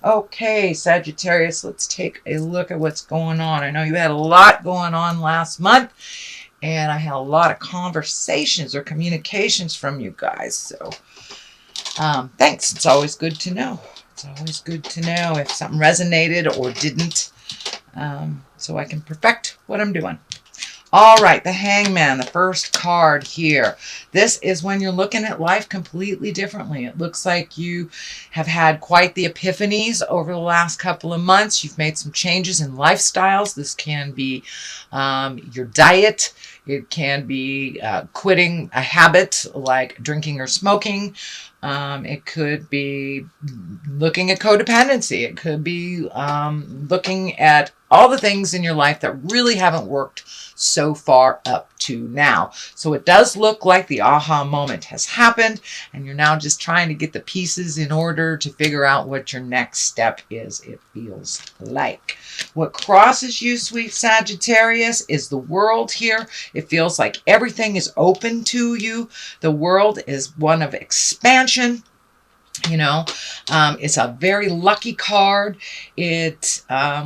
Okay, Sagittarius, let's take a look at what's going on. I know you had a lot going on last month, and I had a lot of conversations or communications from you guys. So thanks. It's always good to know. It's always good to know if something resonated or didn't, so I can perfect what I'm doing. All right, the Hangman, the first card here. This is when you're looking at life completely differently. It looks like you have had quite the epiphanies over the last couple of months. You've made some changes in lifestyles. This can be your diet. It can be quitting a habit like drinking or smoking. It could be looking at codependency. It could be looking at all the things in your life that really haven't worked so far up to now. So it does look like the aha moment has happened, and you're now just trying to get the pieces in order to figure out what your next step is, it feels like. What crosses you, sweet Sagittarius, is the world here. It feels like everything is open to you. The world is one of expansion. You know, it's a very lucky card. It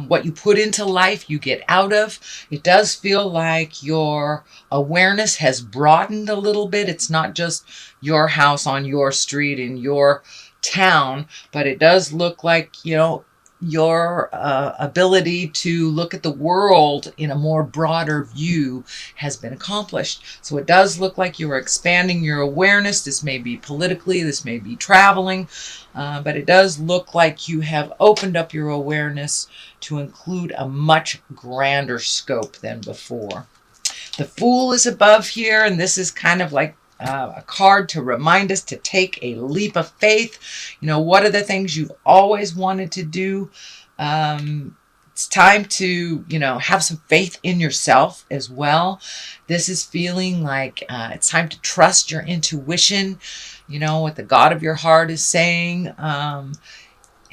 what you put into life, you get out of. It does feel like your awareness has broadened a little bit. It's not just your house on your street in your town, but it does look like, you know, your ability to look at the world in a more broader view has been accomplished. So it does look like you are expanding your awareness. This may be politically, this may be traveling, but it does look like you have opened up your awareness to include a much grander scope than before. The Fool is above here, and this is kind of like a card to remind us to take a leap of faith. You know, what are the things you've always wanted to do? It's time to, you know, have some faith in yourself as well. This is feeling like it's time to trust your intuition, you know, what the God of your heart is saying.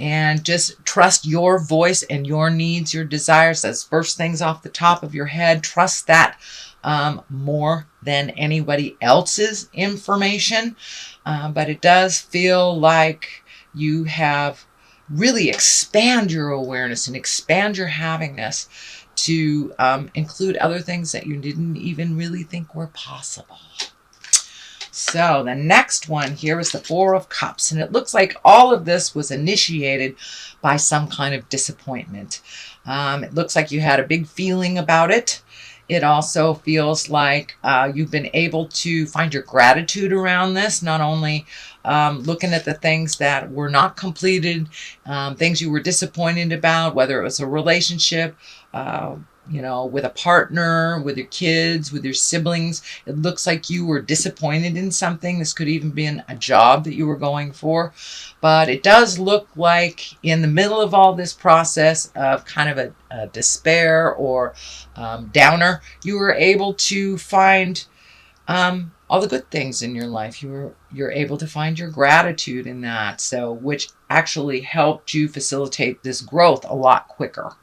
And just trust your voice and your needs, your desires. That's first things off the top of your head. Trust that more than anybody else's information. But it does feel like you have really expand your awareness and expand your havingness to include other things that you didn't even really think were possible. So the next one here is the Four of Cups, and it looks like all of this was initiated by some kind of disappointment. It looks like you had a big feeling about it. It also feels like you've been able to find your gratitude around this, not only looking at the things that were not completed, things you were disappointed about, whether it was a relationship, you know, with a partner, with your kids, with your siblings. It looks like you were disappointed in something. This could even be a job that you were going for. But it does look like in the middle of all this process of kind of a despair or downer, you were able to find all the good things in your life. You're able to find your gratitude in that. So, which actually helped you facilitate this growth a lot quicker.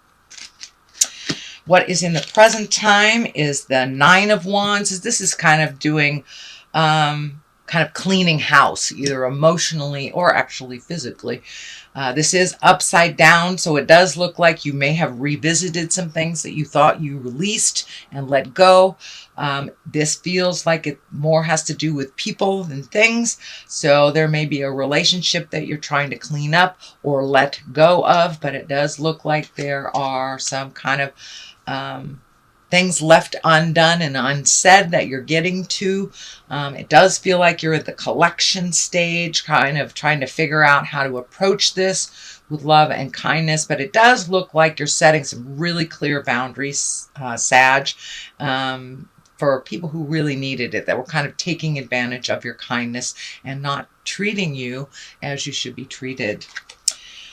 What is in the present time is the Nine of Wands. This is kind of doing, kind of cleaning house, either emotionally or actually physically. This is upside down, so it does look like you may have revisited some things that you thought you released and let go. This feels like it more has to do with people than things. So there may be a relationship that you're trying to clean up or let go of, but it does look like there are some kind of things left undone and unsaid that you're getting to. It does feel like you're at the collection stage, kind of trying to figure out how to approach this with love and kindness, but it does look like you're setting some really clear boundaries, Sag, for people who really needed it, that were kind of taking advantage of your kindness and not treating you as you should be treated.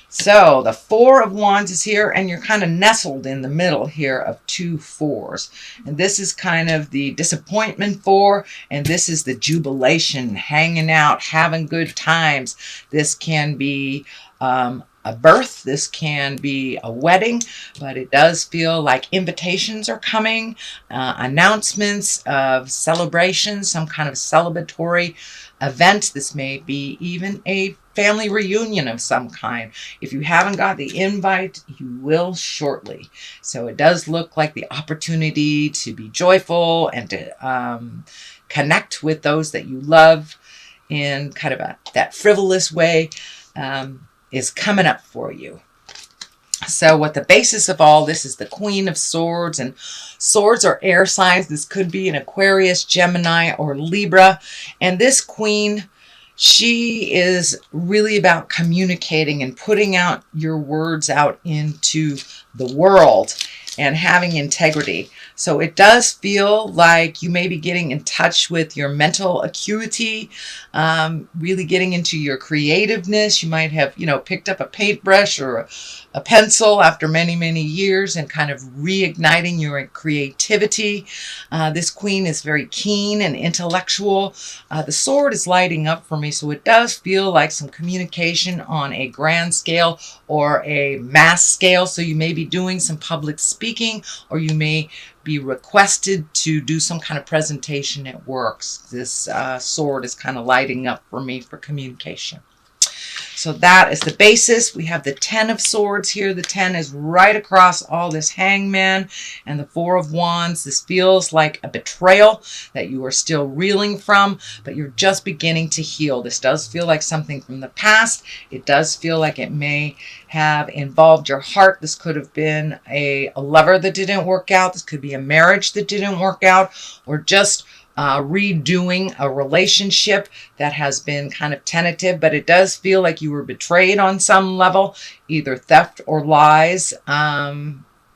So the Four of Wands is here, and you're kind of nestled in the middle here of two fours. And this is kind of the disappointment four, and this is the jubilation, hanging out, having good times. This can be a birth, this can be a wedding, but it does feel like invitations are coming, announcements of celebrations, some kind of celebratory event. This may be even a family reunion of some kind. If you haven't got the invite, you will shortly. So it does look like the opportunity to be joyful and to connect with those that you love in kind of that frivolous way is coming up for you. So what the basis of all this is the Queen of Swords, and swords are air signs. This could be an Aquarius, Gemini, or Libra. And this Queen, she is really about communicating and putting out your words out into the world and having integrity. So it does feel like you may be getting in touch with your mental acuity, really getting into your creativeness. You might have, picked up a paintbrush or a pencil after many, many years and kind of reigniting your creativity. This Queen is very keen and intellectual. The sword is lighting up for me, so it does feel like some communication on a grand scale or a mass scale. So you may be doing some public speaking, or you may be requested to do some kind of presentation at work. This sword is kind of lighting up for me for communication. So that is the basis. We have the 10 of Swords here. The 10 is right across all this Hangman and the 4 of Wands. This feels like a betrayal that you are still reeling from, but you're just beginning to heal. This does feel like something from the past. It does feel like it may have involved your heart. This could have been a lover that didn't work out. This could be a marriage that didn't work out, or just redoing a relationship that has been kind of tentative, but it does feel like you were betrayed on some level, either theft or lies,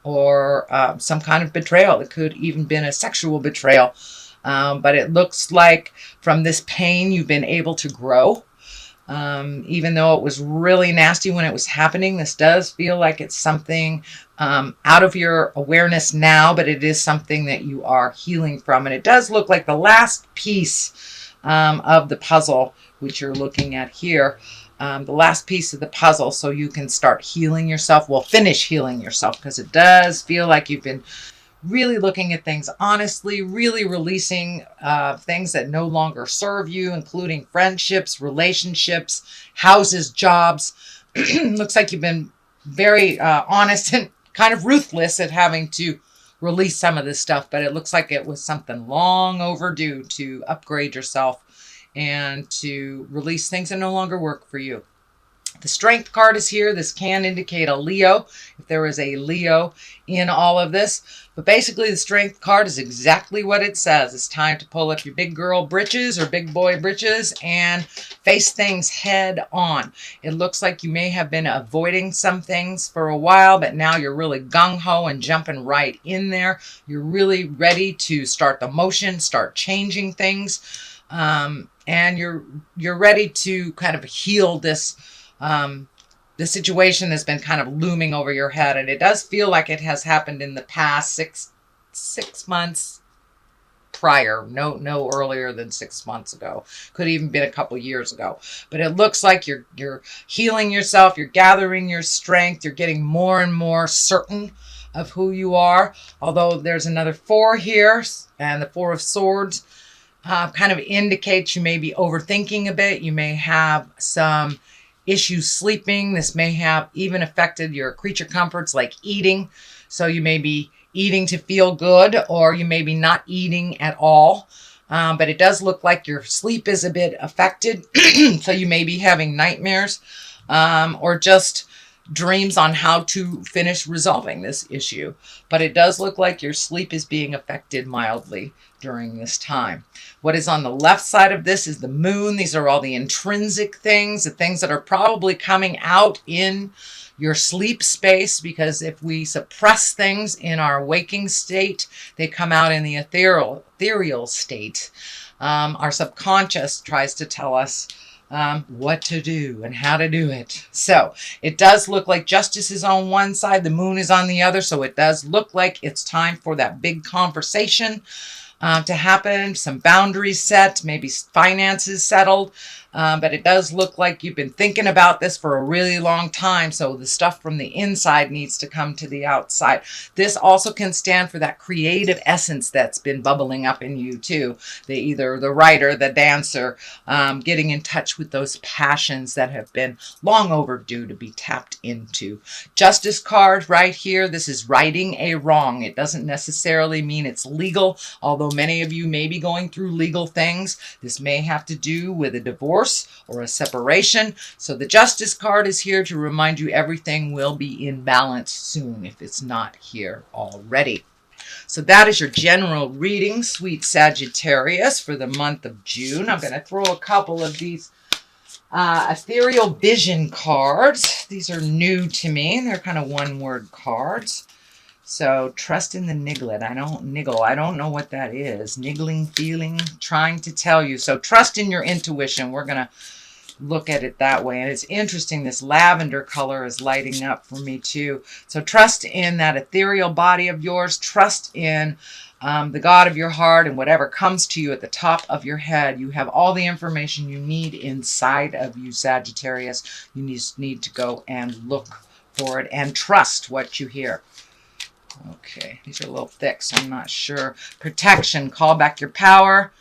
or some kind of betrayal. It could even been a sexual betrayal, but it looks like from this pain you've been able to grow. Even though it was really nasty when it was happening, this does feel like it's something out of your awareness now, but it is something that you are healing from. And it does look like the last piece of the puzzle, which you're looking at here, the last piece of the puzzle, so you can start healing yourself. Well, finish healing yourself, because it does feel like you've been really looking at things honestly, really releasing things that no longer serve you, including friendships, relationships, houses, jobs. Looks like you've been very honest and kind of ruthless at having to release some of this stuff, but it looks like it was something long overdue to upgrade yourself and to release things that no longer work for you. The Strength card is here. This can indicate a Leo, if there is a Leo in all of this. But basically, the Strength card is exactly what it says. It's time to pull up your big girl britches or big boy britches and face things head on. It looks like you may have been avoiding some things for a while, but now you're really gung-ho and jumping right in there. You're really ready to start the motion, start changing things. And you're ready to kind of heal this the situation that's been kind of looming over your head. And it does feel like it has happened in the past six months prior. No earlier than 6 months ago. Could even been a couple years ago. But it looks like you're healing yourself. You're gathering your strength. You're getting more and more certain of who you are. Although there's another 4 here, and the 4 of Swords kind of indicates you may be overthinking a bit. You may have some issues sleeping. This may have even affected your creature comforts like eating. So you may be eating to feel good, or you may be not eating at all. But it does look like your sleep is a bit affected. So you may be having nightmares or just dreams on how to finish resolving this issue. But it does look like your sleep is being affected mildly during this time. What is on the left side of this is the moon. These are all the intrinsic things, the things that are probably coming out in your sleep space, because if we suppress things in our waking state, they come out in the ethereal state. Our subconscious tries to tell us what to do and how to do it. So it does look like justice is on one side, the moon is on the other. So it does look like it's time for that big conversation to happen, some boundaries set, maybe finances settled. But it does look like you've been thinking about this for a really long time. So the stuff from the inside needs to come to the outside. This also can stand for that creative essence that's been bubbling up in you too. Either the writer, the dancer, getting in touch with those passions that have been long overdue to be tapped into. Justice card right here. This is righting a wrong. It doesn't necessarily mean it's legal, although many of you may be going through legal things. This may have to do with a divorce or a separation. So the Justice card is here to remind you everything will be in balance soon if it's not here already. So that is your general reading, sweet Sagittarius, for the month of June. I'm going to throw a couple of these ethereal vision cards. These are new to me. They're kind of one-word cards. So trust in the nigglet. I don't know what that is. Niggling, feeling, trying to tell you. So trust in your intuition. We're going to look at it that way. And it's interesting. This lavender color is lighting up for me too. So trust in that ethereal body of yours. Trust in the God of your heart, and whatever comes to you at the top of your head. You have all the information you need inside of you, Sagittarius. You just need to go and look for it and trust what you hear. Okay, these are a little thick, so I'm not sure. Protection, call back your power,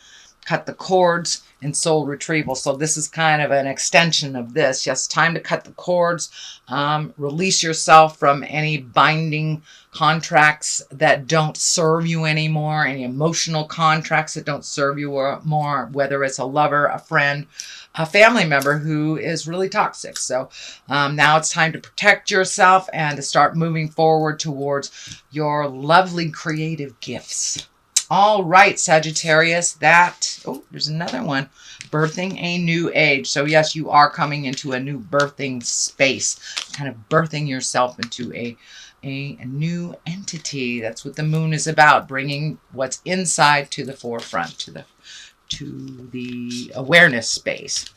cut the cords, and soul retrieval. So this is kind of an extension of this. Yes, time to cut the cords, release yourself from any binding contracts that don't serve you anymore, any emotional contracts that don't serve you more, whether it's a lover, a friend, a family member who is really toxic. So now it's time to protect yourself and to start moving forward towards your lovely creative gifts. All right, Sagittarius, there's another one. Birthing a new age. So yes, you are coming into a new birthing space, kind of birthing yourself into a new entity. That's what the moon is about, bringing what's inside to the forefront, to the awareness space.